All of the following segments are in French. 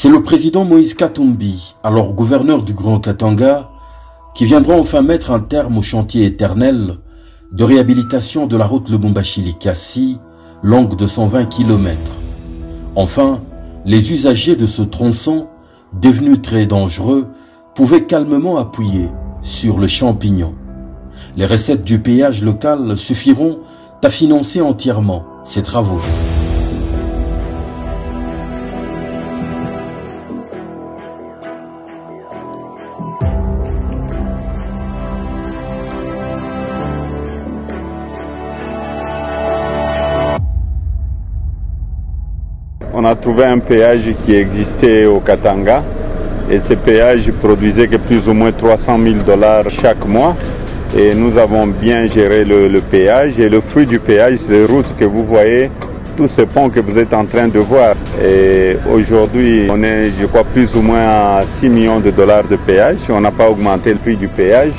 C'est le président Moïse Katumbi, alors gouverneur du Grand Katanga, qui viendra enfin mettre un terme au chantier éternel de réhabilitation de la route Lubumbashi-Likasi, longue de 120 km. Enfin, les usagers de ce tronçon, devenu très dangereux, pouvaient calmement appuyer sur le champignon. Les recettes du péage local suffiront à financer entièrement ces travaux. On a trouvé un péage qui existait au Katanga et ce péage produisait que plus ou moins 300 000 $ chaque mois. Et nous avons bien géré le péage et le fruit du péage, c'est les routes que vous voyez, tous ces ponts que vous êtes en train de voir. Et aujourd'hui, on est, je crois, plus ou moins à 6 millions de $ de péage. On n'a pas augmenté le prix du péage.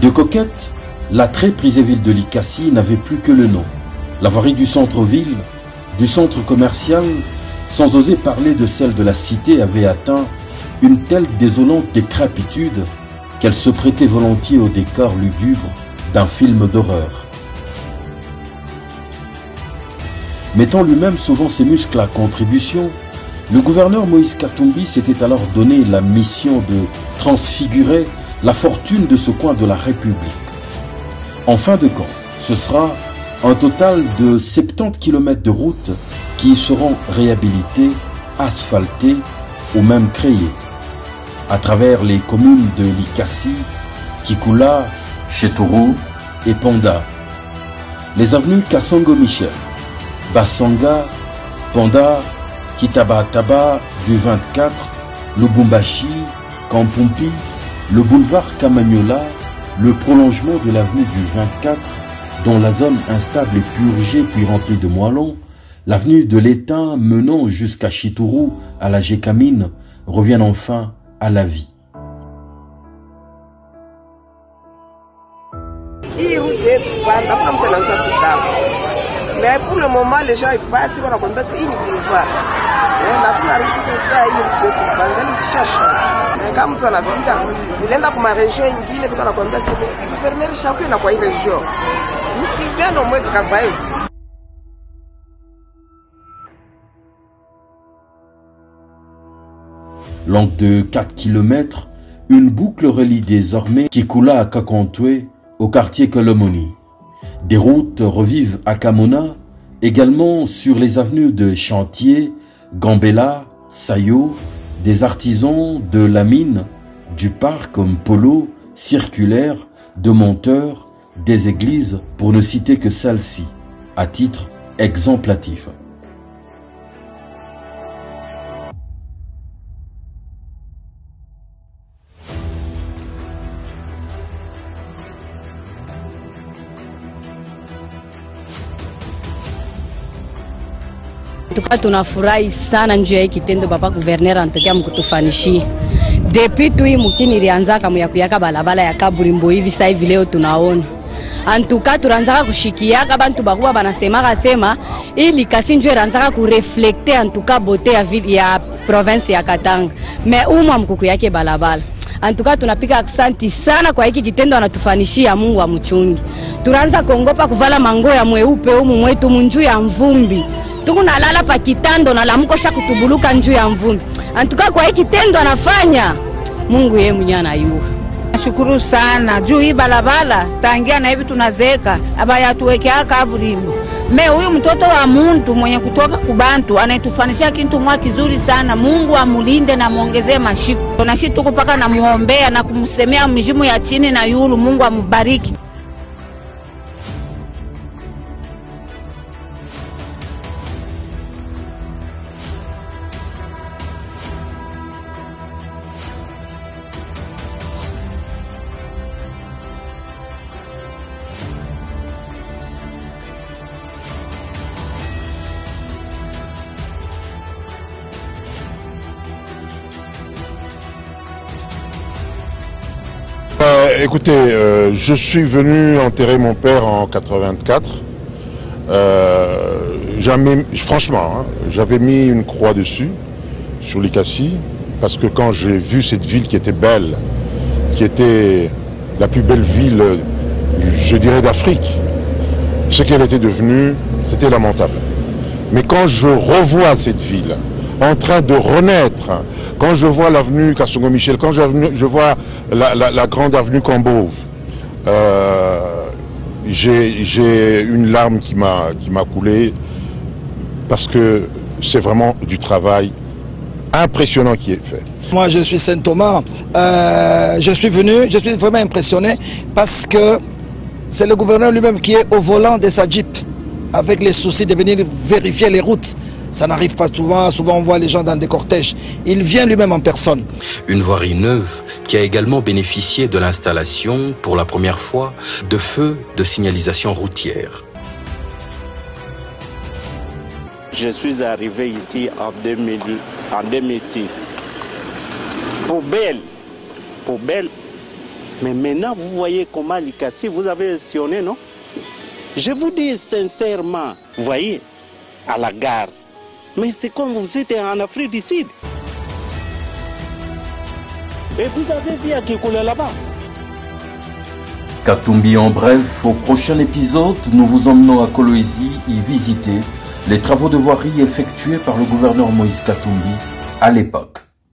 De coquette, la très prisée ville de Likasi n'avait plus que le nom. La voirie du centre-ville, du centre commercial, sans oser parler de celle de la cité, avait atteint une telle désolante décrépitude qu'elle se prêtait volontiers au décor lugubre d'un film d'horreur. Mettant lui-même souvent ses muscles à contribution, le gouverneur Moïse Katumbi s'était alors donné la mission de transfigurer la fortune de ce coin de la République. En fin de compte, ce sera un total de 70 km de routes qui y seront réhabilitées, asphaltées ou même créées à travers les communes de Likasi, Kikula, Chetourou et Panda. Les avenues Kasongo Michel, Basanga, Panda, Kitabataba du 24, Lubumbashi, Kampumpi, le boulevard Kamagnola, le prolongement de l'avenue du 24, dont la zone instable est purgée puis remplie de moellons, l'avenue de l'Étain menant jusqu'à Chitourou à la Gécamine reviennent enfin à la vie. Mais pour le moment, les gens ils passent, ils vont raconter c'est une boulevard. La première route comme ça, il y a une situation. Quand tu as la vie, il est là pour ma région, il est là pour raconter c'est le gouverneur champion dans une région. Nous qui viennent au moins travailler aussi. Longue de 4 km, une boucle relie désormais Kikula à Kakontoué au quartier Kolomoni. Des routes revivent à Kamona, également sur les avenues de Chantier, Gambela, Sayo, des artisans de la mine, du parc comme Polo, Circulaire, de Monteur, des églises pour ne citer que celle-ci, à titre exemplatif. Tuka tunafurahi sana njia hii kitendo papa gouverneur anatokea mkutufanishia. Depuis tu mukini ilianza kama ya kuyaka balabala ya Kaburimbo hivi sasa hivi leo tunaona. Antuka turanzaka kushikiaka bantu bakuba banasema sema ili kasinjo ranzaka kureflecter antuka beauté ya ville ya province ya Katanga. Mais umwa mkuku yake balabala. Antuka tunapika aksanti sana kwa hiki kitendo anatufanishia, Mungu amchungi. Turanza kongopa kuvala mango ya mweupe umu mwetu munju ya mvumbi. Tukuna lala pa kitando na lamuko sha kutubuluka njuu ya mvumbi. Antuka kwa hiki tendo anafanya, Mungu yeye mwenyewe anayua. Nashukuru sana juu hii balabala tangia na hivi tunazeka abaya tuwekea Kaburimbo. Me huyu mtoto wa muntu mwenye kutoka kubantu anaitufanishia kintu mwa kizuri sana. Mungu amulinde na muongezee mashiku. Na sisi tuko paka na muombea na kumsemea mizimu ya chini na yulu. Mungu amubariki. Écoutez, je suis venu enterrer mon père en 84. Franchement, hein, j'avais mis une croix dessus. sur Likasi, parce que quand j'ai vu cette ville qui était belle, qui était la plus belle ville, je dirais, d'Afrique, ce qu'elle était devenue, c'était lamentable. Mais quand je revois cette ville en train de renaître, quand je vois l'avenue Kassongo-Michel, quand je vois la grande avenue Cambove, j'ai une larme qui m'a coulé, parce que c'est vraiment du travail impressionnant qui est fait. Moi, je suis Saint-Thomas. Je suis vraiment impressionné parce que c'est le gouverneur lui-même qui est au volant de sa Jeep avec les soucis de venir vérifier les routes. Ça n'arrive pas souvent, souvent on voit les gens dans des cortèges. Il vient lui-même en personne. Une voirie neuve qui a également bénéficié de l'installation, pour la première fois, de feux de signalisation routière. Je suis arrivé ici en 2006. Poubelle. Mais maintenant, vous voyez comment Likasi, vous avez gestionné, non? Je vous dis sincèrement, vous voyez, à la gare, mais c'est comme vous êtes en Afrique du Sud. Et vous avez vu à qui coule là-bas. Katumbi en bref, au prochain épisode, nous vous emmenons à Kolwezi y visiter les travaux de voirie effectués par le gouverneur Moïse Katumbi à l'époque.